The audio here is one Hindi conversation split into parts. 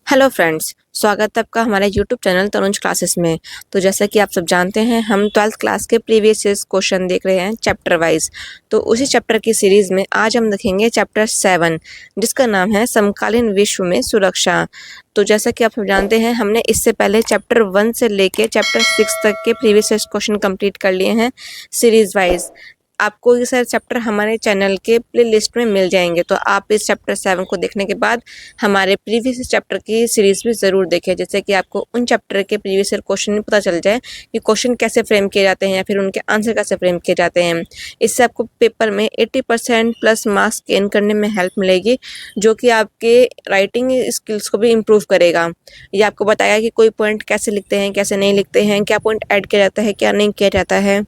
हेलो फ्रेंड्स, स्वागत है आपका हमारे यूट्यूब चैनल तनुज क्लासेस में। तो जैसा कि आप सब जानते हैं, हम 12th क्लास के प्रीवियस ईयर्स क्वेश्चन देख रहे हैं चैप्टर वाइज। तो उसी चैप्टर की सीरीज में आज हम देखेंगे चैप्टर 7, जिसका नाम है समकालीन विश्व में सुरक्षा। तो जैसा कि आप सब जानते हैं, हमने इससे पहले चैप्टर 1 से लेके चैप्टर 6 तक के प्रीवियस ईयर्स क्वेश्चन कंप्लीट कर लिए हैं सीरीज वाइज। आपको ये सारे चैप्टर हमारे चैनल के प्ले लिस्ट में मिल जाएंगे, तो आप इस चैप्टर 7 को देखने के बाद हमारे प्रीवियस चैप्टर की सीरीज भी ज़रूर देखें, जैसे कि आपको उन चैप्टर के प्रीवियस ईयर क्वेश्चन में पता चल जाए कि क्वेश्चन कैसे फ्रेम किए जाते हैं या फिर उनके आंसर कैसे फ्रेम किए जाते हैं। इससे आपको पेपर में 80% प्लस मार्क्स गेन करने में हेल्प मिलेगी, जो कि आपके राइटिंग स्किल्स को भी इम्प्रूव करेगा। ये आपको बताया कि कोई पॉइंट कैसे लिखते हैं, कैसे नहीं लिखते हैं, क्या पॉइंट ऐड किया जाता है, क्या नहीं किया जाता है,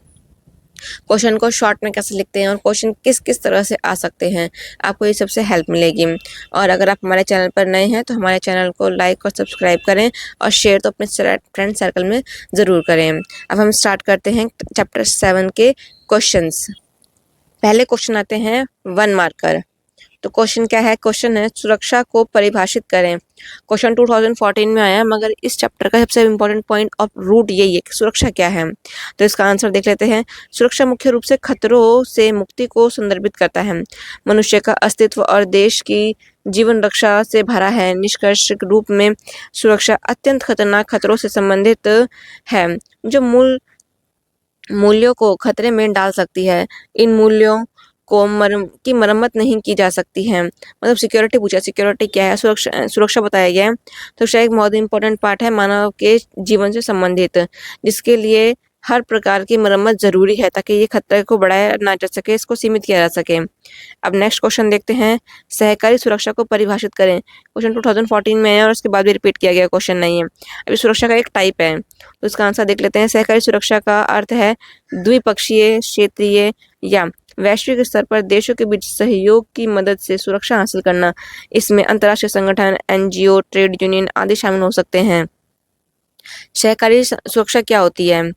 क्वेश्चन को शॉर्ट में कैसे लिखते हैं और क्वेश्चन किस किस तरह से आ सकते हैं। आपको ये सबसे हेल्प मिलेगी। और अगर आप हमारे चैनल पर नए हैं तो हमारे चैनल को लाइक और सब्सक्राइब करें और शेयर तो अपने फ्रेंड सर्कल में ज़रूर करें। अब हम स्टार्ट करते हैं चैप्टर 7 के क्वेश्चंस। पहले क्वेश्चन आते हैं 1 मार्कर। तो क्वेश्चन क्या है? क्वेश्चन है सुरक्षा को परिभाषित करें। क्वेश्चन 2014 में आया, मगर इस चैप्टर का सबसे इम्पोर्टेंट पॉइंट ऑफ रूट यही है कि सुरक्षा क्या है। तो इसका आंसर देख लेते हैं। सुरक्षा मुख्य रूप से खतरों से मुक्ति को संदर्भित करता है। मनुष्य का अस्तित्व और देश की जीवन रक्षा से भरा है। निष्कर्ष रूप में सुरक्षा अत्यंत खतरनाक खतरों से संबंधित है, जो मूल्यों को खतरे में डाल सकती है। इन मूल्यों को मरम्मत नहीं की जा सकती है। मतलब सिक्योरिटी पूछा, सिक्योरिटी क्या है? सुरक्षा बताया गया है। सुरक्षा एक बहुत इंपॉर्टेंट पार्ट है मानव के जीवन से संबंधित, जिसके लिए हर प्रकार की मरम्मत जरूरी है ताकि ये खतरे को बढ़ाया ना जा सके, इसको सीमित किया जा सके। अब नेक्स्ट क्वेश्चन देखते हैं। सहकारी सुरक्षा को परिभाषित करें। क्वेश्चन 2014 में है और उसके बाद भी रिपीट किया गया क्वेश्चन नहीं है। अभी सुरक्षा का एक टाइप है, तो इसका आंसर देख लेते हैं। सहकारी सुरक्षा का अर्थ है द्विपक्षीय, क्षेत्रीय या वैश्विक स्तर पर देशों के बीच सहयोग की मदद से सुरक्षा हासिल करना। इसमें अंतर्राष्ट्रीय संगठन, एनजीओ, ट्रेड यूनियन आदि शामिल हो सकते हैं। सहकारी सुरक्षा क्या होती है?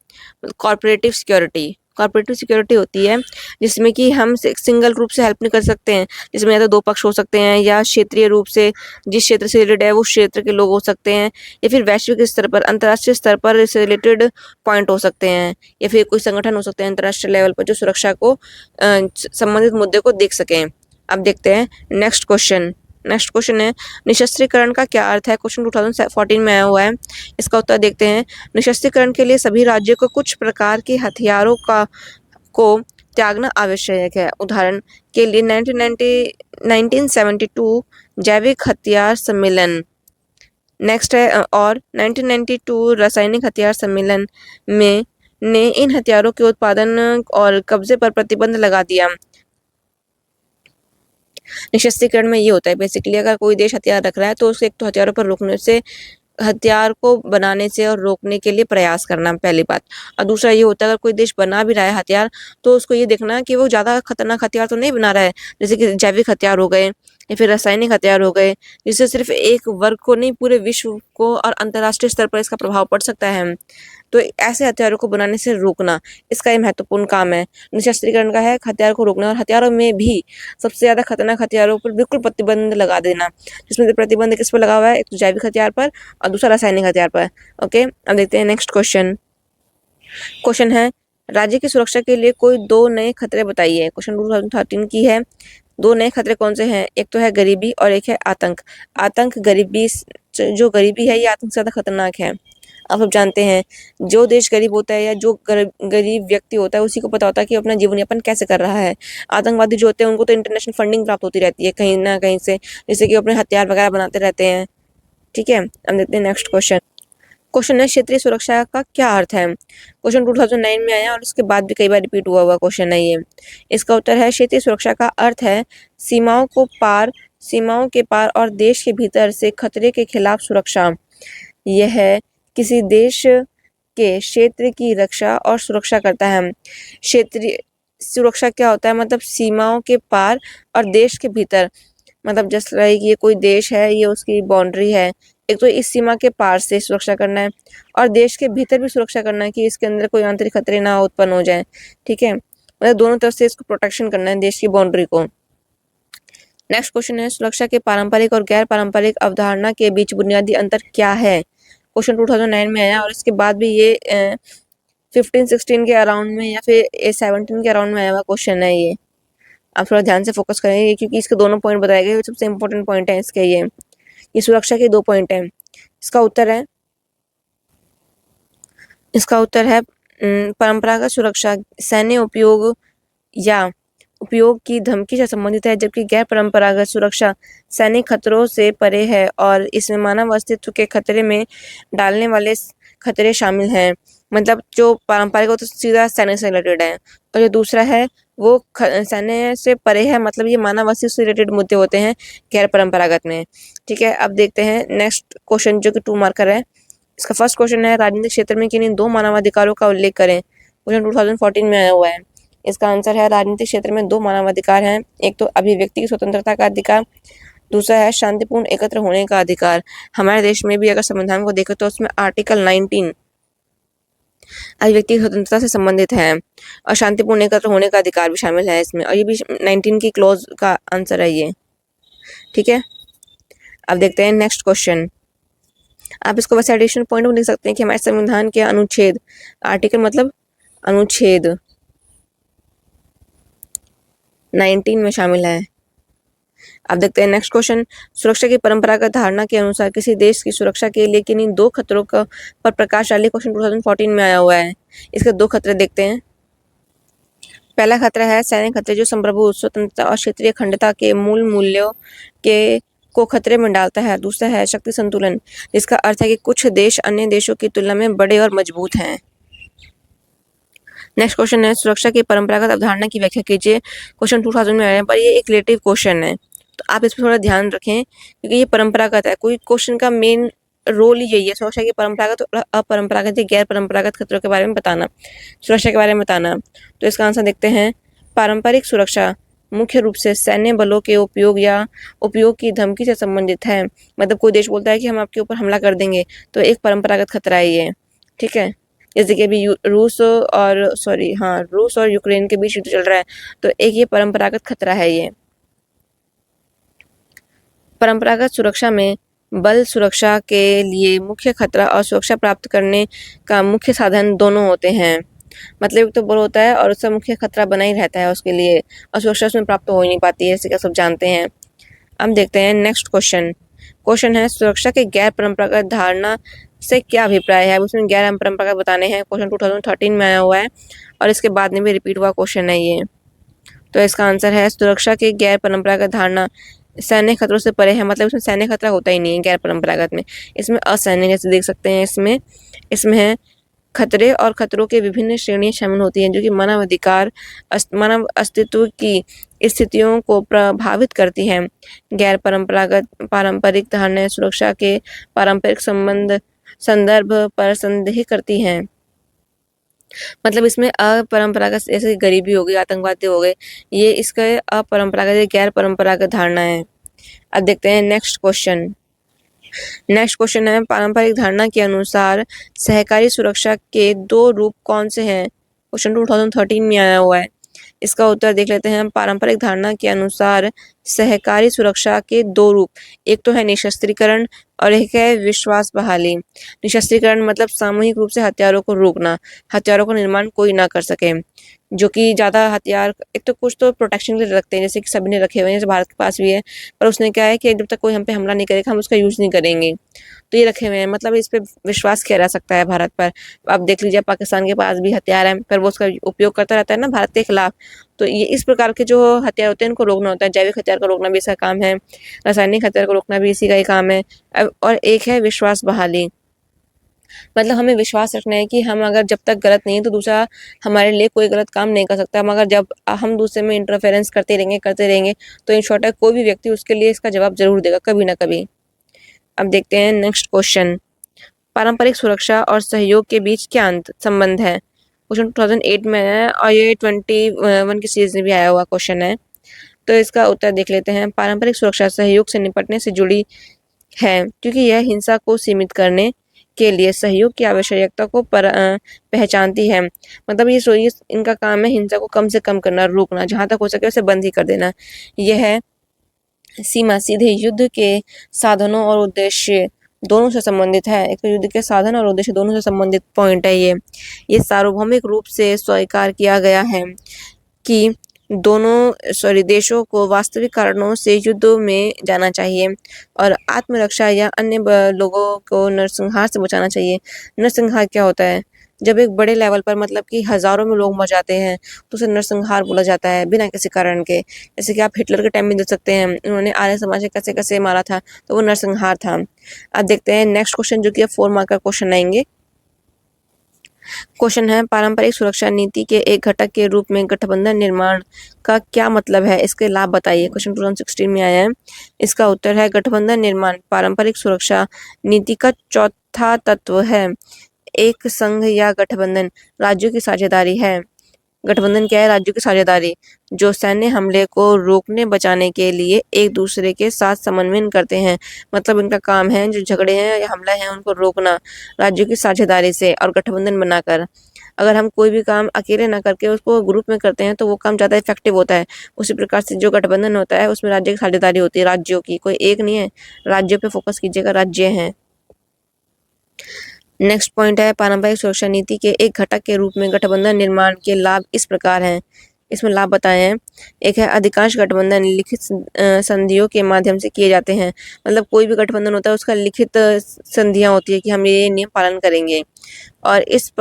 Corporative security. कॉर्पोरेटिव सिक्योरिटी होती है जिसमें कि हम सिंगल रूप से हेल्प नहीं कर सकते हैं, जिसमें या तो 2 पक्ष हो सकते हैं, या क्षेत्रीय रूप से जिस क्षेत्र से रिलेटेड है उस क्षेत्र के लोग हो सकते हैं, या फिर वैश्विक स्तर पर, अंतर्राष्ट्रीय स्तर पर इससे रिलेटेड पॉइंट हो सकते हैं, या फिर कोई संगठन हो सकते हैं अंतर्राष्ट्रीय लेवल पर जो सुरक्षा को संबंधित मुद्दे को देख सकें। अब देखते हैं नेक्स्ट क्वेश्चन। नेक्स्ट क्वेश्चन है निशस्त्रीकरण का क्या अर्थ है? क्वेश्चन 2014 में आया हुआ है। इसका उत्तर देखते हैं। निशस्त्रीकरण के लिए सभी राज्यों को कुछ प्रकार के हथियारों को त्यागना आवश्यक है। उदाहरण के लिए 1972 जैविक हथियार सम्मेलन, नेक्स्ट है, और 1992 रासायनिक हथियार सम्मेलन में ने इन हथियारों के उत्पादन और कब्जे पर प्रतिबंध लगा दिया। निशस्त्रीकरण में ये होता है बेसिकली, अगर कोई देश हथियार रख रहा है तो उसे एक तो हथियारों पर रोकने से, हथियार को बनाने से और रोकने के लिए प्रयास करना, पहली बात। और दूसरा ये होता है अगर कोई देश बना भी रहा है हथियार, तो उसको ये देखना कि वो ज़्यादा खतरनाक हथियार तो नहीं बना रहा है, जैसे कि जैविक हथियार हो गए या फिर रासायनिक हथियार हो गए, जिससे सिर्फ एक वर्ग को नहीं पूरे विश्व को और अंतर्राष्ट्रीय स्तर पर इसका प्रभाव पड़ सकता है। तो ऐसे हथियारों को बनाने से रोकना, इसका ये महत्वपूर्ण काम है। निशस्त्रीकरण का है हथियार को रोकना, और हथियारों में भी सबसे ज़्यादा खतरनाक हथियारों पर बिल्कुल प्रतिबंध लगा देना, जिसमें से प्रतिबंध किस पर लगा हुआ है? एक तो जैविक हथियार पर और दूसरा रासायनिक हथियार पर। ओके, अब देखते हैं नेक्स्ट क्वेश्चन। क्वेश्चन है राज्य की सुरक्षा के लिए कोई 2 नए खतरे बताइए। क्वेश्चन 2013 की है। 2 नए खतरे कौन से हैं? एक तो है गरीबी और एक है आतंक। आतंक, गरीबी, जो गरीबी है ये आतंक से ज़्यादा खतरनाक है। आप सब जानते हैं जो देश गरीब होता है या जो गरीब व्यक्ति होता है उसी को पता होता है कि अपना जीवन यापन कैसे कर रहा है। आतंकवादी जो होते हैं उनको तो इंटरनेशनल फंडिंग प्राप्त होती रहती है कहीं ना कहीं से, जिससे कि अपने हथियार वगैरह बनाते रहते हैं। ठीक है, अब देखते हैं नेक्स्ट क्वेश्चन। क्वेश्चन है क्षेत्रीय सुरक्षा का क्या अर्थ है? क्वेश्चन 2009 में आया और उसके बाद भी कई बार रिपीट हुआ क्वेश्चन है ये। इसका उत्तर है क्षेत्रीय सुरक्षा का अर्थ है सीमाओं के पार और देश के भीतर से खतरे के खिलाफ सुरक्षा। यह किसी देश के क्षेत्र की रक्षा और सुरक्षा करता है। क्षेत्रीय सुरक्षा क्या होता है? मतलब सीमाओं के पार और देश के भीतर, मतलब जैसे लाइक ये कोई देश है, ये उसकी बाउंड्री है, एक तो इस सीमा के पार से सुरक्षा करना है और देश के भीतर भी सुरक्षा करना है कि इसके अंदर कोई आंतरिक खतरे ना उत्पन्न हो जाए। ठीक है, मतलब दोनों तरफ से इसको प्रोटेक्शन करना है देश की बाउंड्री को। नेक्स्ट क्वेश्चन है, सुरक्षा के पारंपरिक और गैर पारंपरिक अवधारणा के बीच बुनियादी अंतर क्या है? क्वेश्चन 2009 में आया और इसके बाद भी ये 15-16 के अराउंड में या फिर 17 के अराउंड में आया हुआ क्वेश्चन है ये। आप थोड़ा ध्यान से फोकस करेंगे क्योंकि इसके दोनों पॉइंट बताए गए, सबसे इंपॉर्टेंट पॉइंट है इसके ये सुरक्षा के 2 पॉइंट हैं। इसका उत्तर है परंपरागत सुरक्षा सैन्य उपयोग या उपयोग की धमकी से संबंधित है, जबकि गैर परंपरागत सुरक्षा सैनिक खतरों से परे है और इसमें मानव अस्तित्व के खतरे में डालने वाले खतरे शामिल हैं। मतलब जो पारंपरिक हो तो सीधा सैन्य से रिलेटेड है, और जो दूसरा है वो सैन्य से परे है, मतलब ये मानव अस्तित्व से रिलेटेड मुद्दे होते हैं गैर परंपरागत में। ठीक है, अब देखते हैं नेक्स्ट क्वेश्चन जो कि 2 मार्कर है। इसका फर्स्ट क्वेश्चन है, राजनीतिक क्षेत्र में किन्हीं 2 मानवाधिकारों का उल्लेख करें। क्वेश्चन 2014 में आया हुआ है। इसका आंसर है, राजनीतिक क्षेत्र में 2 मानवाधिकार हैं। एक तो अभिव्यक्ति की स्वतंत्रता का अधिकार, दूसरा है शांतिपूर्ण एकत्र होने का अधिकार। हमारे देश में भी अगर संविधान को देखें तो उसमें आर्टिकल 19 अभिव्यक्ति की स्वतंत्रता से संबंधित है और शांतिपूर्ण एकत्र होने का अधिकार भी शामिल है इसमें, और ये भी 19 की क्लॉज का आंसर है ये। ठीक है, अब देखते हैं नेक्स्ट क्वेश्चन। आप इसको वैसे एडिशनल पॉइंट में लिख सकते हैं कि हमारे संविधान के अनुच्छेद, आर्टिकल मतलब अनुच्छेद 19 में शामिल है। अब देखते हैं नेक्स्ट क्वेश्चन। सुरक्षा की परंपरागत धारणा के अनुसार किसी देश की सुरक्षा के लिए किन्हीं 2 खतरों का पर प्रकाश डालिए। क्वेश्चन 2014 में आया हुआ है। इसके 2 खतरे देखते हैं। पहला खतरा है सैन्य खतरे, जो संप्रभु स्वतंत्रता और क्षेत्रीय अखंडता के मूल मूल्यों के को खतरे में डालता है। दूसरा है शक्ति संतुलन, जिसका अर्थ है कि कुछ देश अन्य देशों की तुलना में बड़े और मजबूत हैं। नेक्स्ट क्वेश्चन है, सुरक्षा की परंपरागत अवधारणा की व्याख्या कीजिए। क्वेश्चन 2000 में आया, पर ये एक रिलेटिव क्वेश्चन है, तो आप इस पर थोड़ा ध्यान रखें क्योंकि ये परंपरागत है। कोई क्वेश्चन का मेन रोल ही यही है, सुरक्षा की परंपरागत और अपरंपरागत या गैर परंपरागत खतरों के बारे में बताना, सुरक्षा के बारे में बताना। तो इसका आंसर देखते हैं। पारंपरिक सुरक्षा मुख्य रूप से सैन्य बलों के उपयोग या उपयोग की धमकी से संबंधित है। मतलब कोई देश बोलता है कि हम आपके ऊपर हमला कर देंगे, तो एक परंपरागत खतरा है ये। ठीक है, जैसे कि अभी रूस और यूक्रेन के बीच युद्ध चल रहा है, तो एक ये परंपरागत खतरा है ये। परंपरागत सुरक्षा में बल सुरक्षा के लिए मुख्य खतरा और सुरक्षा प्राप्त करने का मुख्य साधन दोनों होते हैं। मतलब एक तो बल होता है और उसका मुख्य खतरा बना ही रहता है उसके लिए, और सुरक्षा उसमें प्राप्त हो ही नहीं पाती है, जैसे सब जानते हैं। अब देखते हैं नेक्स्ट क्वेश्चन है, सुरक्षा के गैर परंपरागत धारणा से क्या अभिप्राय है। अब उसमें गैर परंपरागत बताने हैं। क्वेश्चन 2013 में आया हुआ है और इसके बाद में भी रिपीट हुआ क्वेश्चन है ये। तो इसका आंसर है, सुरक्षा के गैर परंपरागत धारणा सैन्य खतरों से परे है। मतलब इसमें सैन्य खतरा होता ही नहीं है गैर परंपरागत में, इसमें असैन्य, जैसे देख सकते हैं इसमें है खतरे और खतरों के विभिन्न श्रेणियां शामिल होती हैं जो कि मानव अस्तित्व की स्थितियों को प्रभावित करती हैं। गैर पारंपरिक धारणाएं सुरक्षा के पारंपरिक संदर्भ पर संदेह करती हैं। मतलब इसमें अपरंपरागत, जैसे गरीबी हो गई, आतंकवादी हो गए, ये इसका अपरंपरागत गैर परंपरागत धारणा है। अब देखते हैं नेक्स्ट क्वेश्चन है, पारंपरिक धारणा के अनुसार सहकारी सुरक्षा के 2 रूप कौन से हैं। क्वेश्चन 2013 में आया हुआ है। इसका उत्तर देख लेते हैं। पारंपरिक धारणा के अनुसार सहकारी सुरक्षा के 2 रूप, एक तो है निशस्त्रीकरण और एक है विश्वास बहाली। निशस्त्रीकरण मतलब सामूहिक रूप से हथियारों को रोकना, हथियारों का निर्माण कोई ना कर सके, जो कि ज़्यादा हथियार, एक तो कुछ तो प्रोटेक्शन के लिए रखते हैं, जैसे कि सभी ने रखे हुए हैं, जैसे भारत के पास भी है, पर उसने क्या है कि जब तक कोई हम पे हमला नहीं करेगा हम उसका यूज़ नहीं करेंगे, तो ये रखे हुए हैं। मतलब इस पे विश्वास किया जा सकता है भारत पर। अब देख लीजिए पाकिस्तान के पास भी हथियार है, पर वो उसका उपयोग करता रहता है ना भारत के खिलाफ। तो ये इस प्रकार के जो हथियार होते हैं इनको रोकना होता है। जैविक हथियार को रोकना भी इसका काम है, रासायनिक हथियार को रोकना भी इसी का ही काम है। और एक है विश्वास बहाली, मतलब हमें विश्वास रखना है कि हम अगर जब तक गलत नहीं है तो दूसरा हमारे लिए कोई गलत काम नहीं कर सकता, मगर जब हम दूसरे में इंटरफेरेंस करते रहेंगे तो इन शॉर्ट कोई भी व्यक्ति उसके लिए इसका जवाब जरूर देगा कभी ना कभी। अब देखते हैं नेक्स्ट क्वेश्चन, पारंपरिक सुरक्षा और सहयोग के बीच क्या संबंध है। क्वेश्चन 2008 में है और ये 21 की सीरीज में भी आया हुआ क्वेश्चन है। तो इसका उत्तर देख लेते हैं। पारंपरिक सुरक्षा सहयोग से निपटने से जुड़ी है, क्योंकि यह हिंसा को सीमित करने के लिए सहयोग की आवश्यकता को पहचानती है। मतलब ये इनका काम है हिंसा को कम से कम करना, रोकना, जहां तक हो सके उसे बंद ही कर देना। यह है सीमा सीधे युद्ध के साधनों और उद्देश्य दोनों से संबंधित है। एक युद्ध के साधन और उद्देश्य दोनों से संबंधित पॉइंट है ये सार्वभौमिक रूप से स्वीकार किया गया है कि दोनों देशों को वास्तविक कारणों से युद्ध में जाना चाहिए और आत्मरक्षा या अन्य लोगों को नरसंहार से बचाना चाहिए। नरसंहार क्या होता है? जब एक बड़े लेवल पर मतलब कि हजारों में लोग मर जाते हैं तो उसे नरसंहार बोला जाता है बिना किसी कारण के। जैसे कि आप हिटलर के टाइम में देख सकते हैं, उन्होंने आर्य समाज को कैसे कैसे मारा था, तो वो नरसंहार था। अब देखते हैं नेक्स्ट क्वेश्चन, जो कि 4 मार्क का क्वेश्चन आएंगे। क्वेश्चन है, पारंपरिक सुरक्षा नीति के एक घटक के रूप में गठबंधन निर्माण का क्या मतलब है? इसके लाभ बताइए। क्वेश्चन 2016 में आया है। इसका उत्तर है, गठबंधन निर्माण पारंपरिक सुरक्षा नीति का चौथा तत्व है। एक संघ या गठबंधन राज्यों की साझेदारी है। गठबंधन क्या है? राज्यों की साझेदारी, जो सैन्य हमले को रोकने बचाने के लिए एक दूसरे के साथ समन्वय करते हैं। मतलब इनका काम है जो झगड़े हैं या हमला है उनको रोकना राज्यों की साझेदारी से और गठबंधन बनाकर। अगर हम कोई भी काम अकेले ना करके उसको ग्रुप में करते हैं तो वो काम ज़्यादा इफेक्टिव होता है। उसी प्रकार से जो गठबंधन होता है उसमें राज्य की साझेदारी होती है, राज्यों की, कोई एक नहीं है। राज्यों पे फोकस कीजिएगा, राज्य हैं। नेक्स्ट पॉइंट है, पारंपरिक सुरक्षा नीति के एक घटक के रूप में गठबंधन निर्माण के लाभ इस प्रकार हैं। इसमें लाभ बताए हैं। एक है, अधिकांश गठबंधन लिखित संधियों के माध्यम से किए जाते हैं। मतलब कोई भी गठबंधन होता है उसका लिखित संधियां होती है कि हम ये नियम पालन करेंगे और इस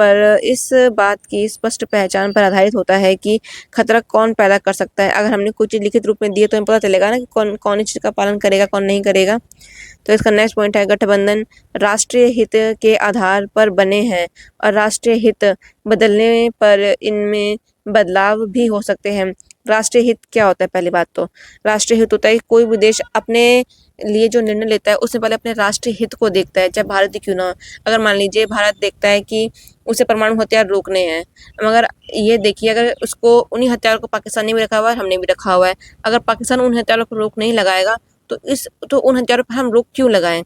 बात की स्पष्ट पहचान पर आधारित होता है कि खतरा कौन पैदा कर सकता है। अगर हमने कोई चीज़ लिखित रूप में दी है तो हमें पता चलेगा ना कि कौन इस चीज़ का पालन करेगा, कौन नहीं करेगा। तो इसका नेक्स्ट पॉइंट है, गठबंधन राष्ट्रीय हित के आधार पर बने हैं और राष्ट्रीय हित बदलने पर इनमें बदलाव भी हो सकते हैं। राष्ट्रीय हित क्या होता है? पहली बात तो राष्ट्रीय हित होता है कि कोई भी देश अपने लिए जो निर्णय लेता है उससे पहले अपने राष्ट्रीय हित को देखता है, चाहे भारत ही क्यों ना हो। अगर मान लीजिए भारत देखता है कि उसे परमाणु हथियार रोकने हैं, मगर ये देखिए अगर उसको उन्हीं हथियारों को पाकिस्तान ने भी रखा हुआ है, हमने भी रखा हुआ है। अगर पाकिस्तान उन हथियारों पर रोक नहीं लगाएगा तो उन हथियारों पर हम रोक क्यों लगाएं?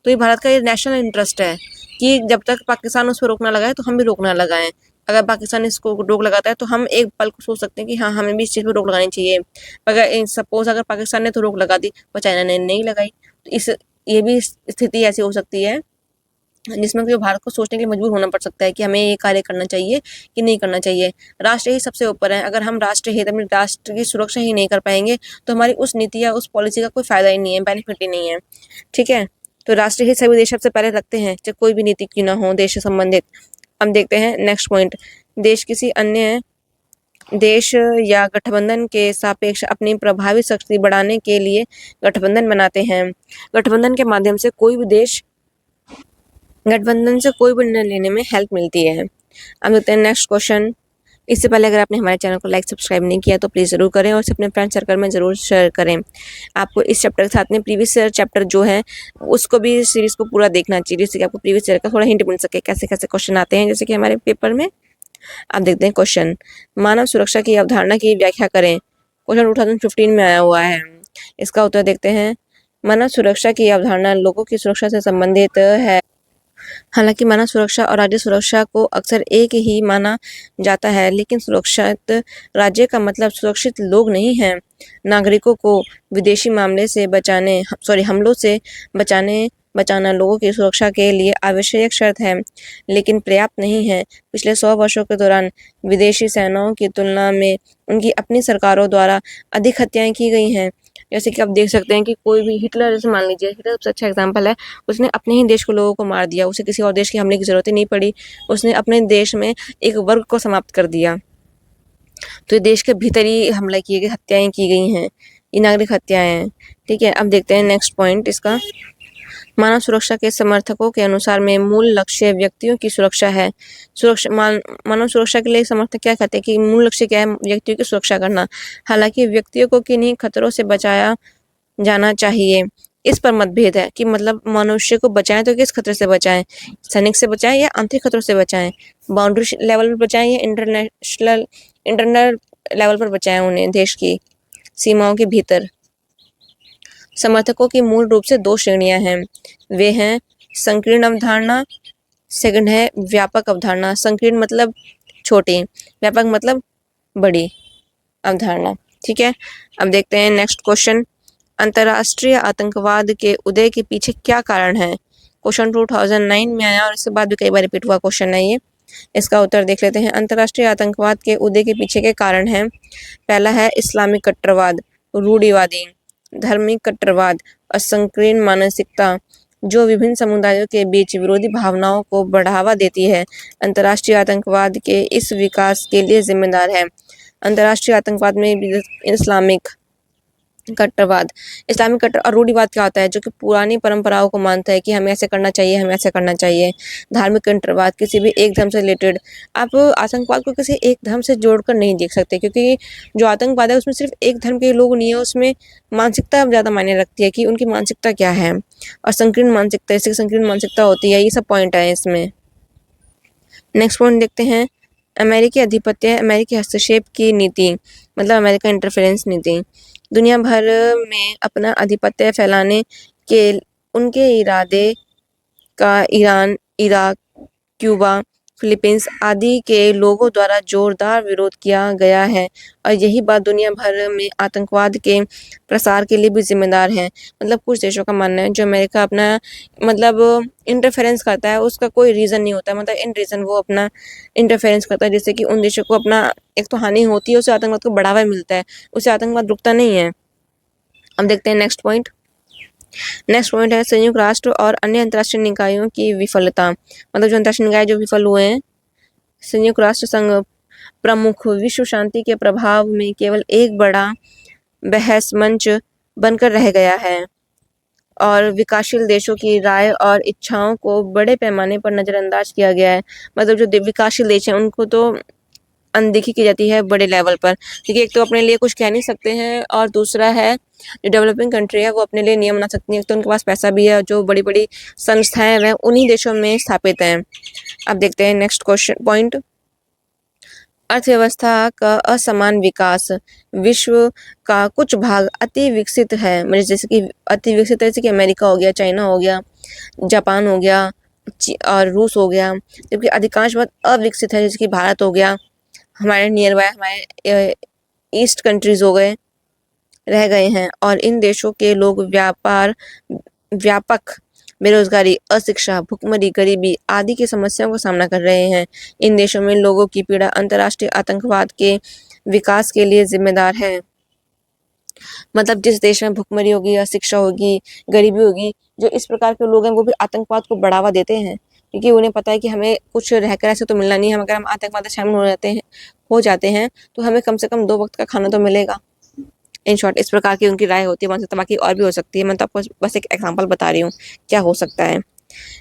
तो ये भारत का ये नेशनल इंटरेस्ट है कि जब तक पाकिस्तान उस पर रोक ना लगाए तो हम भी रोक ना लगाएं। अगर पाकिस्तान इसको रोक लगाता है तो हम एक पल को सोच सकते हैं कि हाँ, हमें भी इस चीज़ पर रोक लगानी चाहिए। अगर सपोज अगर पाकिस्तान ने तो रोक लगा दी और चाइना ने नहीं लगाई, तो ये भी स्थिति ऐसी हो सकती है जिसमें कि भारत को सोचने के लिए मजबूर होना पड़ सकता है कि हमें ये कार्य करना चाहिए कि नहीं करना चाहिए। राष्ट्र ही सबसे ऊपर है। अगर हम राष्ट्र हित, अपने राष्ट्र की सुरक्षा ही नहीं कर पाएंगे तो हमारी उस नीति या उस पॉलिसी का कोई फायदा ही नहीं है, बेनिफिट ही नहीं है। ठीक है, तो राष्ट्रीय हित सभी देश सबसे पहले रखते हैं, चाहे कोई भी नीति क्यों ना हो देश से संबंधित। हम देखते हैं नेक्स्ट पॉइंट, देश किसी अन्य देश या गठबंधन के सापेक्ष अपनी प्रभावी शक्ति बढ़ाने के लिए गठबंधन बनाते हैं। गठबंधन के माध्यम से कोई भी निर्णय लेने में हेल्प मिलती है। अब देखते हैं नेक्स्ट क्वेश्चन। इससे पहले अगर आपने हमारे चैनल को लाइक सब्सक्राइब नहीं किया तो प्लीज़ ज़रूर करें और इसे अपने फ्रेंड सर्कल में ज़रूर शेयर करें। आपको इस चैप्टर के साथ में प्रीवियस चैप्टर जो है उसको भी सीरीज़ को पूरा देखना चाहिए, जिससे कि आपको प्रीवियस ईयर का थोड़ा हिंट मिल सके कैसे कैसे क्वेश्चन आते हैं, जैसे कि हमारे पेपर में। आप देखते हैं क्वेश्चन, मानव सुरक्षा की अवधारणा की व्याख्या करें। क्वेश्चन 2015 में आया हुआ है। इसका उत्तर देखते हैं, मानव सुरक्षा की अवधारणा लोगों की सुरक्षा से संबंधित है। हालांकि मानव सुरक्षा और राज्य सुरक्षा को अक्सर एक ही माना जाता है, लेकिन सुरक्षित राज्य का मतलब सुरक्षित लोग नहीं हैं। नागरिकों को विदेशी हमलों से बचाना लोगों की सुरक्षा के लिए आवश्यक शर्त है, लेकिन पर्याप्त नहीं है। पिछले 100 वर्षों के दौरान विदेशी सेनाओं की तुलना में उनकी अपनी सरकारों द्वारा अधिक हत्याएं की गई हैं। जैसे कि आप देख सकते हैं कि कोई भी हिटलर, जैसे मान लीजिए, हिटलर सबसे अच्छा एग्जाम्पल है। उसने अपने ही देश को लोगों को मार दिया, उसे किसी और देश के हमले की ज़रूरत ही नहीं पड़ी। उसने अपने देश में एक वर्ग को समाप्त कर दिया। तो ये देश के भीतर ही हमला किए गए, हत्याएं की गई हैं, ये नागरिक हत्याएं हैं। ठीक है, अब देखते हैं नेक्स्ट पॉइंट इसका, मानव सुरक्षा के समर्थकों के अनुसार में मूल लक्ष्य व्यक्तियों की सुरक्षा है। मानव सुरक्षा के लिए समर्थक क्या कहते हैं कि मूल लक्ष्य क्या है? व्यक्तियों की सुरक्षा करना। हालांकि व्यक्तियों को किन्हीं खतरों से बचाया जाना चाहिए, इस पर मतभेद है कि मतलब मनुष्य को बचाएं तो किस खतरे से बचाएं? सैनिक से बचाएं या आंतरिक खतरों से बचाएं? बाउंड्री लेवल पर बचाएं या इंटरनल लेवल पर बचाएं उन्हें देश की सीमाओं के भीतर? समर्थकों की मूल रूप से 2 श्रेणियां हैं। वे हैं संकीर्ण अवधारणा, सेकंड है व्यापक अवधारणा। संकीर्ण मतलब छोटी, व्यापक मतलब बड़ी अवधारणा। ठीक है, अब देखते हैं नेक्स्ट क्वेश्चन, अंतर्राष्ट्रीय आतंकवाद के उदय के पीछे क्या कारण है? क्वेश्चन 2009 में आया और इसके बाद भी कई बार रिपीट हुआ क्वेश्चन है ये। इसका उत्तर देख लेते हैं। अंतर्राष्ट्रीय आतंकवाद के उदय के पीछे के कारण हैं। पहला है इस्लामिक कट्टरवाद, रूढ़िवादी, धार्मिक कट्टरवाद और संकीर्ण मानसिकता जो विभिन्न समुदायों के बीच विरोधी भावनाओं को बढ़ावा देती है, अंतर्राष्ट्रीय आतंकवाद के इस विकास के लिए जिम्मेदार है। अंतर्राष्ट्रीय आतंकवाद में इस्लामिक कट्टरवाद, इस्लामिक कट्टर और रूढ़िवाद क्या होता है? जो कि पुरानी परंपराओं को मानता है कि हमें ऐसे करना चाहिए, हमें ऐसे करना चाहिए। धार्मिक कट्टरवाद किसी भी एक धर्म से रिलेटेड, आप आतंकवाद को किसी एक धर्म से जोड़कर नहीं देख सकते, क्योंकि जो आतंकवाद है उसमें सिर्फ एक धर्म के लोग नहीं है, उसमें मानसिकता ज़्यादा मायने रखती है कि उनकी मानसिकता क्या है, और संकीर्ण मानसिकता, इससे संकीर्ण मानसिकता होती है। ये सब पॉइंट है इसमें। नेक्स्ट पॉइंट देखते हैं। अमेरिकी आधिपत्य, अमेरिकी हस्तक्षेप की नीति, मतलब अमेरिका इंटरफेरेंस नीति, दुनिया भर में अपना आधिपत्य फैलाने के उनके इरादे का ईरान, इराक, क्यूबा, फिलीपींस आदि के लोगों द्वारा जोरदार विरोध किया गया है, और यही बात दुनिया भर में आतंकवाद के प्रसार के लिए भी जिम्मेदार है। मतलब कुछ देशों का मानना है जो अमेरिका अपना मतलब इंटरफेरेंस करता है, उसका कोई रीज़न नहीं होता, मतलब इन रीज़न वो अपना इंटरफेरेंस करता है, जिससे कि उन देशों को अपना एक तो हानि होती है, उससे आतंकवाद को बढ़ावा मिलता है, उससे आतंकवाद रुकता नहीं है। अब देखते हैं नेक्स्ट पॉइंट। नेक्स्ट पॉइंट है संयुक्त राष्ट्र और अन्य अंतर्राष्ट्रीय निकायों की विफलता, मतलब जो अंतर्राष्ट्रीय निकाय जो विफल हुए हैं। संयुक्त राष्ट्र संघ प्रमुख विश्व शांति के प्रभाव में केवल एक बड़ा बहस मंच बनकर रह गया है, और विकासशील देशों की राय और इच्छाओं को बड़े पैमाने पर नज़रअंदाज किया गया है। मतलब जो विकासशील देश हैं उनको तो अनदेखी की जाती है बड़े लेवल पर, क्योंकि एक तो अपने लिए कुछ कह नहीं सकते हैं, और दूसरा है जो डेवलपिंग कंट्री है वो अपने लिए नियम बना सकती है, तो उनके पास पैसा भी है, जो बड़ी बड़ी संस्थाएं वह उन्हीं देशों में स्थापित हैं। अब देखते हैं नेक्स्ट क्वेश्चन पॉइंट। अर्थव्यवस्था का असमान विकास, विश्व का कुछ भाग अति विकसित है, मतलब जैसे कि अति विकसित है, जैसे कि अमेरिका हो गया, चाइना हो गया, जापान हो गया और रूस हो गया, जबकि अधिकांश भाग अविकसित है, जैसे कि भारत हो गया, हमारे नियर बाय हमारे ईस्ट कंट्रीज हो गए, रह गए हैं, और इन देशों के लोग व्यापक बेरोजगारी, अशिक्षा, भुखमरी, गरीबी आदि की समस्याओं का सामना कर रहे हैं। इन देशों में लोगों की पीड़ा अंतर्राष्ट्रीय आतंकवाद के विकास के लिए जिम्मेदार है। मतलब जिस देश में भुखमरी होगी, अशिक्षा होगी, गरीबी होगी, जो इस प्रकार के लोग हैं वो भी आतंकवाद को बढ़ावा देते हैं, क्योंकि उन्हें पता है कि हमें कुछ रहकर ऐसे तो मिलना नहीं है, अगर हम आतंकवाद में शामिल हो जाते हैं तो हमें कम से कम 2 वक्त का खाना तो मिलेगा। इन शॉर्ट इस प्रकार की उनकी राय होती है, बाकी और भी हो सकती है, मैं तो आपको बस एक एग्जांपल बता रही हूँ क्या हो सकता है।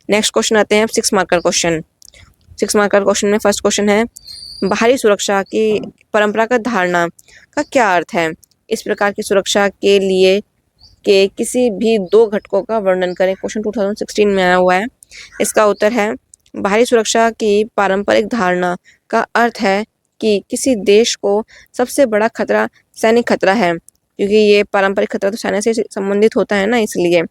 नेक्स्ट क्वेश्चन आते हैं 6 मार्कर क्वेश्चन। 6 मार्कर क्वेश्चन में फर्स्ट क्वेश्चन है बाहरी सुरक्षा की परंपरागत धारणा का क्या अर्थ है? इस प्रकार की सुरक्षा के लिए के किसी भी 2 घटकों का वर्णन करें। क्वेश्चन 2016 में आया हुआ है। इसका उत्तर है बाहरी सुरक्षा की पारंपरिक धारणा का अर्थ है कि किसी देश को सबसे बड़ा खतरा सैनिक खतरा है, क्योंकि ये पारंपरिक खतरा तो सैन्य से संबंधित होता है ना, इसलिए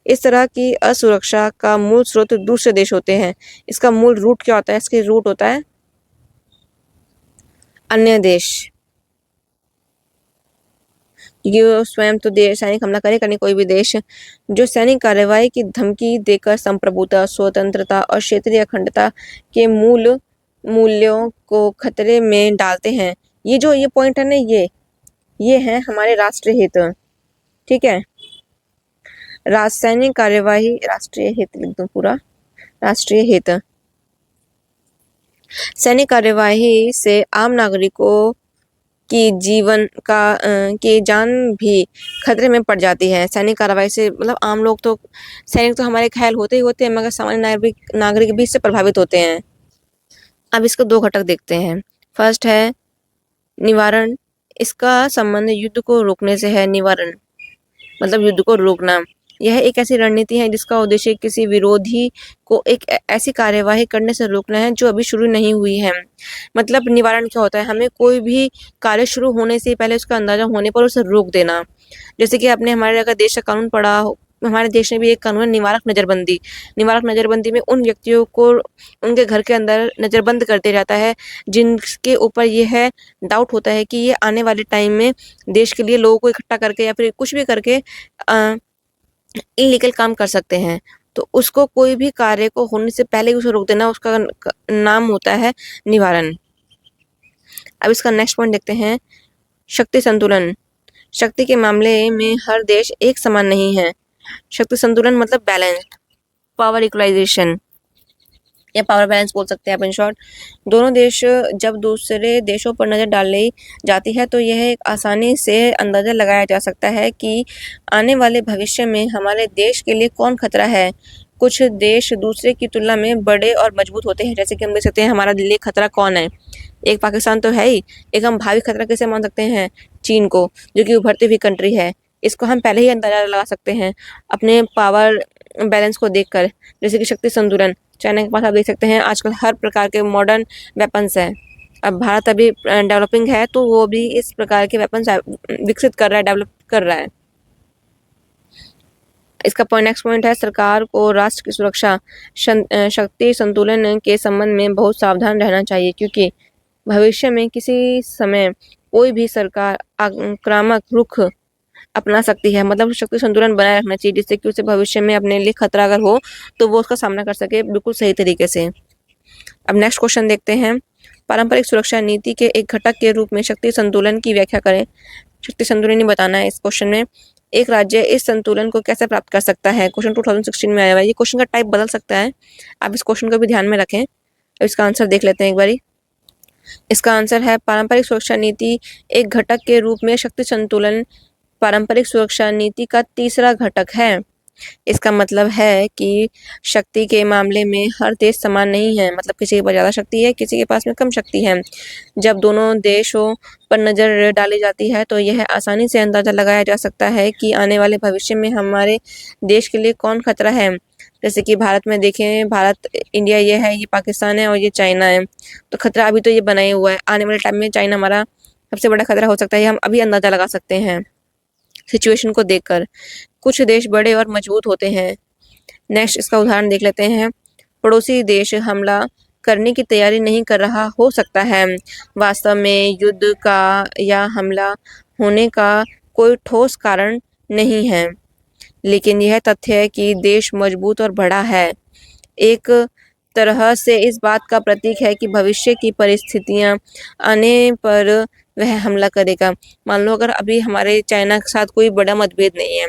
इस तरह की असुरक्षा का मूल स्रोत दूसरे देश होते हैं। इसका मूल रूट क्या होता है? इसके रूट होता है अन्य देश, क्योंकि वो स्वयं तो सैनिक हमला करेगा नहीं कोई भी देश। जो सैनिक कार्रवाई की धमकी देकर संप्रभुता, स्वतंत्रता और क्षेत्रीय अखंडता के मूल्यों को खतरे में डालते हैं। ये पॉइंट है ना, ये है हमारे राष्ट्रीय हित। ठीक है, सैनिक कार्यवाही, राष्ट्रीय हित लिख दो पूरा, राष्ट्रीय हित। सैनिक कार्यवाही से आम नागरिकों की जान भी खतरे में पड़ जाती है। सैनिक कार्रवाई से मतलब आम लोग तो, सैनिक तो हमारे घायल होते ही होते हैं, मगर सामान्य नागरिक भी इससे प्रभावित होते हैं। अब इसको 2 घटक देखते हैं। फर्स्ट है निवारण, इसका संबंध युद्ध को रोकने से है। निवारण मतलब युद्ध को रोकना। यह एक ऐसी रणनीति है जिसका उद्देश्य किसी विरोधी को एक ऐसी कार्यवाही करने से रोकना है जो अभी शुरू नहीं हुई है। मतलब निवारण क्या होता है? हमें कोई भी कार्य शुरू होने से पहले उसका अंदाजा होने पर उसे रोक देना। जैसे कि आपने हमारे अगर देश का कानून पढ़ा हमारे देश ने भी एक कानून है निवारक नज़रबंदी। निवारक नज़रबंदी में उन व्यक्तियों को उनके घर के अंदर नज़रबंद कर दिया जाता है जिनके ऊपर ये है डाउट होता है कि ये आने वाले टाइम में देश के लिए लोगों को इकट्ठा करके या फिर कुछ भी करके इलीगल काम कर सकते हैं। तो उसको कोई भी कार्य को होने से पहले ही उसे रोक देना, उसका नाम होता है निवारण। अब इसका नेक्स्ट पॉइंट देखते हैं, शक्ति संतुलन। शक्ति के मामले में हर देश एक समान नहीं है। शक्ति संतुलन मतलब बैलेंस, पावर इक्वलाइजेशन या पावर बैलेंस बोल सकते हैं आप इन शॉर्ट। दोनों देश जब दूसरे देशों पर नज़र डाली जाती है तो यह एक आसानी से अंदाज़ा लगाया जा सकता है कि आने वाले भविष्य में हमारे देश के लिए कौन खतरा है। कुछ देश दूसरे की तुलना में बड़े और मजबूत होते हैं, जैसे कि हम देख सकते हैं हमारा लिए खतरा कौन है। एक पाकिस्तान तो है ही, एक हम भावी खतरा कैसे मान सकते हैं चीन को, जो कि उभरती हुई कंट्री है। इसको हम पहले ही अंदाजा लगा सकते हैं अपने पावर बैलेंस को देखकर, जैसे कि शक्ति संतुलन। चाइना के पास आप देख सकते हैं आजकल हर प्रकार के मॉडर्न वेपन्स हैं। अब भारत अभी डेवलपिंग है तो वो भी इस प्रकार के वेपन्स विकसित कर रहा है, डेवलप कर रहा है। इसका नेक्स्ट पॉइंट है, सरकार को राष्ट्र की सुरक्षा शक्ति संतुलन के संबंध में बहुत सावधान रहना चाहिए, क्योंकि भविष्य में किसी समय कोई भी सरकार आक्रामक रुख अपना सकती है। मतलब शक्ति संतुलन बनाए रखना चाहिए जिससे कि उसे भविष्य में अपने लिए खतरा अगर हो तो वो उसका सामना कर सके बिल्कुल सही तरीके से। अब नेक्स्ट क्वेश्चन देखते हैं, पारंपरिक सुरक्षा नीति के एक घटक के रूप में शक्ति संतुलन की व्याख्या करें। शक्ति संतुलन ही बताना है इस क्वेश्चन में। एक राज्य इस संतुलन को कैसे प्राप्त कर सकता है? क्वेश्चन 2016 में आया हुआ है। ये क्वेश्चन का टाइप बदल सकता है, आप इस क्वेश्चन को भी ध्यान में रखें। अब इसका आंसर देख लेते हैं एक बारी। इसका आंसर है, पारंपरिक सुरक्षा नीति एक घटक के रूप में शक्ति संतुलन पारंपरिक सुरक्षा नीति का तीसरा घटक है। इसका मतलब है कि शक्ति के मामले में हर देश समान नहीं है, मतलब किसी के पास ज़्यादा शक्ति है, किसी के पास में कम शक्ति है। जब दोनों देशों पर नज़र डाली जाती है तो यह आसानी से अंदाज़ा लगाया जा सकता है कि आने वाले भविष्य में हमारे देश के लिए कौन खतरा है। जैसे कि भारत में देखें, भारत इंडिया ये है, ये पाकिस्तान है और ये चाइना है। तो खतरा अभी तो ये बना ही हुआ है, आने वाले टाइम में चाइना हमारा सबसे बड़ा खतरा हो सकता है, हम अभी अंदाज़ा लगा सकते हैं सिचुएशन को देखकर। कुछ देश बड़े और मजबूत होते हैं। नेक्स्ट इसका उदाहरण देख लेते हैं, पड़ोसी देश हमला करने की तैयारी नहीं कर रहा हो सकता है। वास्तव में युद्ध का या हमला होने का कोई ठोस कारण नहीं है, लेकिन यह तथ्य है कि देश मजबूत और बड़ा है एक तरह से इस बात का प्रतीक है कि भविष्य की परिस्थितियां आने पर वह हमला करेगा। मान लो अगर अभी हमारे चाइना के साथ कोई बड़ा मतभेद नहीं है,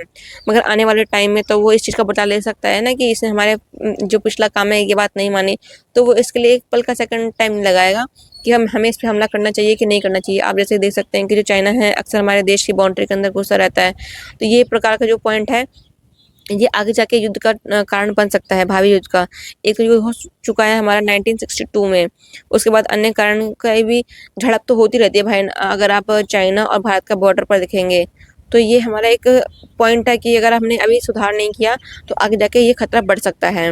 मगर आने वाले टाइम में तो वो इस चीज़ का बदला ले सकता है ना कि इसने हमारे जो पिछला काम है ये बात नहीं मानी, तो वो इसके लिए एक पल का सेकंड टाइम लगाएगा कि हमें इस पर हमला करना चाहिए कि नहीं करना चाहिए। आप जैसे देख सकते हैं कि जो चाइना है अक्सर हमारे देश की बाउंड्री के अंदर घुसा रहता है। तो ये प्रकार का जो पॉइंट है ये आगे जाके युद्ध का कारण बन सकता है, भावी युद्ध का। एक युद्ध हो चुका है हमारा 1962 में, उसके बाद अन्य कारण का भी झड़प तो होती रहती है भाई। अगर आप चाइना और भारत का बॉर्डर पर देखेंगे तो ये हमारा एक पॉइंट है कि अगर हमने अभी सुधार नहीं किया तो आगे जाके ये खतरा बढ़ सकता है।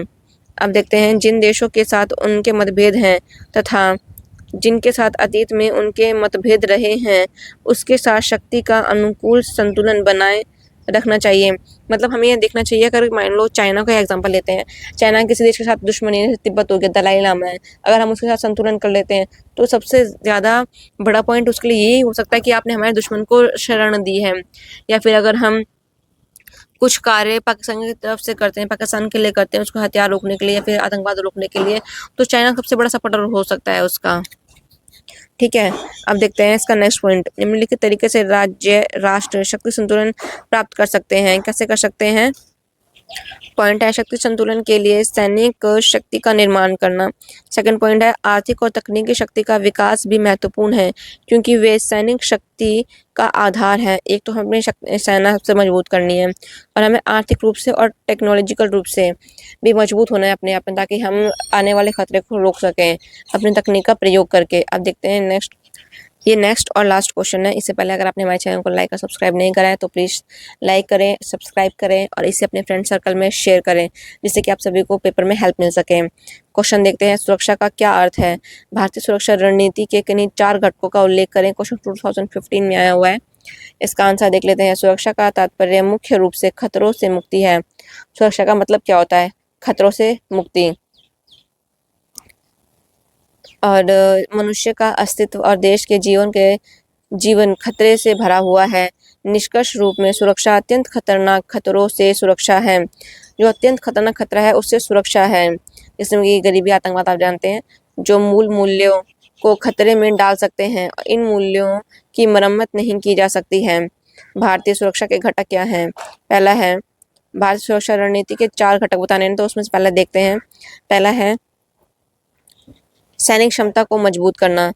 अब देखते हैं, जिन देशों के साथ उनके मतभेद हैं तथा जिनके साथ अतीत में उनके मतभेद रहे हैं उसके साथ शक्ति का अनुकूल संतुलन बनाए रखना चाहिए। मतलब हमें यह देखना चाहिए, अगर मान लो चाइना का एग्जांपल लेते हैं, चाइना किसी देश के साथ दुश्मनी है, तिब्बत हो गया, दलाई लामा है, अगर हम उसके साथ संतुलन कर लेते हैं तो सबसे ज़्यादा बड़ा पॉइंट उसके लिए यही हो सकता है कि आपने हमारे दुश्मन को शरण दी है। या फिर अगर हम कुछ कार्य पाकिस्तान की तरफ से करते हैं, पाकिस्तान के लिए करते हैं, उसको हथियार रोकने के लिए या फिर आतंकवाद रोकने के लिए, तो चाइना सबसे बड़ा सपोर्टर हो सकता है उसका। ठीक है, अब देखते हैं इसका नेक्स्ट पॉइंट, निम्नलिखित तरीके से राज्य राष्ट्र शक्ति संतुलन प्राप्त कर सकते हैं। कैसे कर सकते हैं? पॉइंट है, शक्ति संतुलन के लिए सैनिक शक्ति का निर्माण करना। सेकंड पॉइंट है, आर्थिक और तकनीकी शक्ति का विकास भी महत्वपूर्ण है क्योंकि वे सैनिक शक्ति का आधार है। एक तो हमें सेना सबसे मजबूत करनी है और हमें आर्थिक रूप से और टेक्नोलॉजिकल रूप से भी मजबूत होना है अपने आप में, ताकि हम आने वाले खतरे को रोक सकें अपनी तकनीक का प्रयोग करके। अब देखते हैं नेक्स्ट, ये नेक्स्ट और लास्ट क्वेश्चन है। इससे पहले अगर आपने हमारे चैनल को लाइक और सब्सक्राइब नहीं करा है तो प्लीज़ लाइक करें, सब्सक्राइब करें और इसे अपने फ्रेंड सर्कल में शेयर करें जिससे कि आप सभी को पेपर में हेल्प मिल सके। क्वेश्चन देखते हैं, सुरक्षा का क्या अर्थ है? भारतीय सुरक्षा रणनीति के किन्हीं 4 घटकों का उल्लेख करें। क्वेश्चन 2015 में आया हुआ है। इसका आंसर देख लेते हैं। सुरक्षा का तात्पर्य मुख्य रूप से खतरों से मुक्ति है। सुरक्षा का मतलब क्या होता है? खतरों से मुक्ति। और मनुष्य का अस्तित्व और देश के जीवन खतरे से भरा हुआ है। निष्कर्ष रूप में सुरक्षा अत्यंत खतरनाक खतरों से सुरक्षा है। जो अत्यंत खतरनाक खतरा है उससे सुरक्षा है, जिसमें कि गरीबी, आतंकवाद आप जानते हैं, जो मूल मूल्यों को खतरे में डाल सकते हैं। इन मूल्यों की मरम्मत नहीं की जा सकती है। भारतीय सुरक्षा के घटक क्या हैं? पहला है भारतीय सुरक्षा रणनीति के 4 घटक बताने हैं, तो उसमें से पहले देखते हैं। पहला है सैनिक क्षमता को मजबूत करना।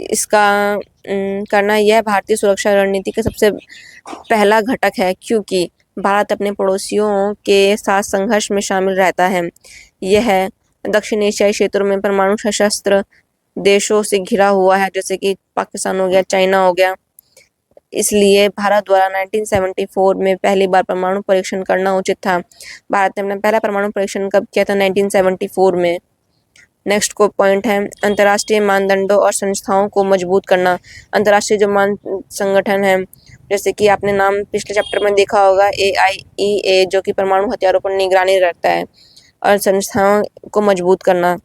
इसका करना यह भारतीय सुरक्षा रणनीति का सबसे पहला घटक है, क्योंकि भारत अपने पड़ोसियों के साथ संघर्ष में शामिल रहता है। यह दक्षिण एशियाई क्षेत्रों में परमाणु सशस्त्र देशों से घिरा हुआ है, जैसे कि पाकिस्तान हो गया, चाइना हो गया। इसलिए भारत द्वारा 1974 में पहली बार परमाणु परीक्षण करना उचित था। भारत ने अपना पहला परमाणु परीक्षण कब किया था? 1974 में। नेक्स्ट को पॉइंट है अंतर्राष्ट्रीय मानदंडों और संस्थाओं को मजबूत करना। अंतर्राष्ट्रीय जो संगठन है, जैसे कि आपने नाम पिछले चैप्टर में देखा होगा, AIEA, जो कि परमाणु हथियारों पर निगरानी रखता है, और संस्थाओं को मजबूत करना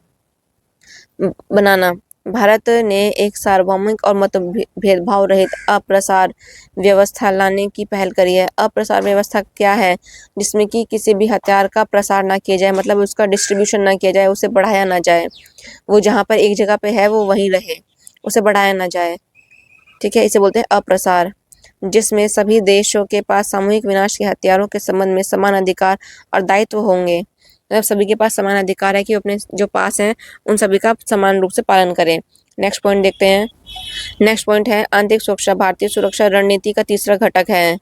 बनाना। भारत ने एक सार्वभौमिक और मत भेदभाव रहित अप्रसार व्यवस्था लाने की पहल करी है। अप्रसार व्यवस्था क्या है? जिसमें कि किसी भी हथियार का प्रसार ना किया जाए, मतलब उसका डिस्ट्रीब्यूशन ना किया जाए, उसे बढ़ाया ना जाए। वो जहाँ पर एक जगह पे है वो वहीं रहे, उसे बढ़ाया ना जाए। ठीक है, इसे बोलते हैं अप्रसार। जिसमें सभी देशों के पास सामूहिक विनाश के हथियारों के संबंध में समान अधिकार और दायित्व होंगे। मतलब सभी के पास समान अधिकार है कि अपने जो पास हैं उन सभी का समान रूप से पालन करें। नेक्स्ट पॉइंट देखते हैं। नेक्स्ट पॉइंट है आंतरिक सुरक्षा। भारतीय सुरक्षा रणनीति का तीसरा घटक है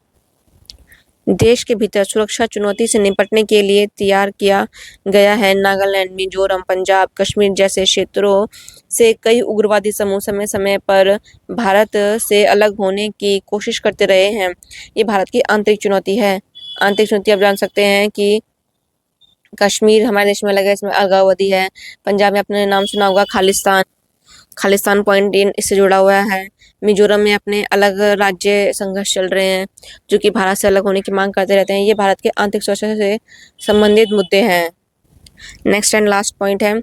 देश के भीतर सुरक्षा चुनौती से निपटने के लिए तैयार किया गया है। नागालैंड, मिजोरम, पंजाब, कश्मीर जैसे क्षेत्रों से कई उग्रवादी समूह समय समय पर भारत से अलग होने की कोशिश करते रहे हैं। ये भारत की आंतरिक चुनौती है। आंतरिक चुनौती आप जान सकते हैं कि कश्मीर हमारे देश में अलग है, इसमें अलगाववादी है। पंजाब में आपने नाम सुना होगा खालिस्तान पॉइंट इससे जुड़ा हुआ है। मिजोरम में अपने अलग राज्य संघर्ष चल रहे हैं, जो कि भारत से अलग होने की मांग करते रहते हैं। ये भारत के आंतरिक सुरक्षा से संबंधित मुद्दे हैं। नेक्स्ट एंड लास्ट पॉइंट है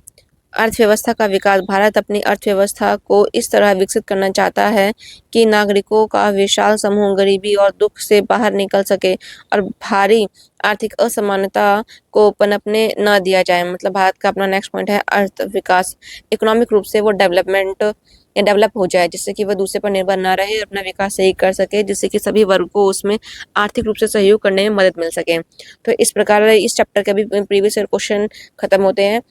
अर्थव्यवस्था का विकास। भारत अपनी अर्थव्यवस्था को इस तरह विकसित करना चाहता है कि नागरिकों का विशाल समूह गरीबी और दुख से बाहर निकल सके और भारी आर्थिक असमानता को पनपने न दिया जाए। मतलब भारत का अपना नेक्स्ट पॉइंट है अर्थ विकास। इकोनॉमिक रूप से वो डेवलप हो जाए, जिससे कि वह दूसरे पर निर्भर ना रहे, अपना विकास सही कर सके, जिससे कि सभी वर्ग को उसमें आर्थिक रूप से सहयोग करने में मदद मिल सके। तो इस प्रकार इस चैप्टर के भी प्रीवियस ईयर क्वेश्चन खत्म होते हैं।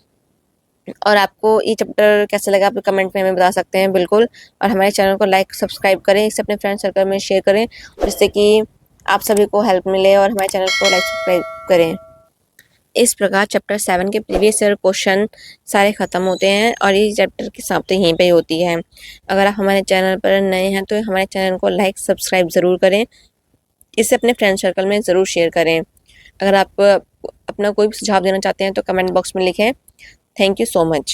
और आपको ये चैप्टर कैसा लगा आप कमेंट में हमें बता सकते हैं, बिल्कुल। और हमारे चैनल को लाइक सब्सक्राइब करें, इसे अपने फ्रेंड सर्कल में शेयर करें, जिससे कि आप सभी को हेल्प मिले, और हमारे चैनल को लाइक सब्सक्राइब करें। इस प्रकार चैप्टर 7 के प्रीवियस ईयर क्वेश्चन सारे खत्म होते हैं, और ये चैप्टर की समाप्ति यहीं पे होती है। अगर आप हमारे चैनल पर नए हैं तो हमारे चैनल को लाइक सब्सक्राइब ज़रूर करें, इसे अपने फ्रेंड सर्कल में ज़रूर शेयर करें। अगर आप अपना कोई भी सुझाव देना चाहते हैं तो कमेंट बॉक्स में लिखें। Thank you so much.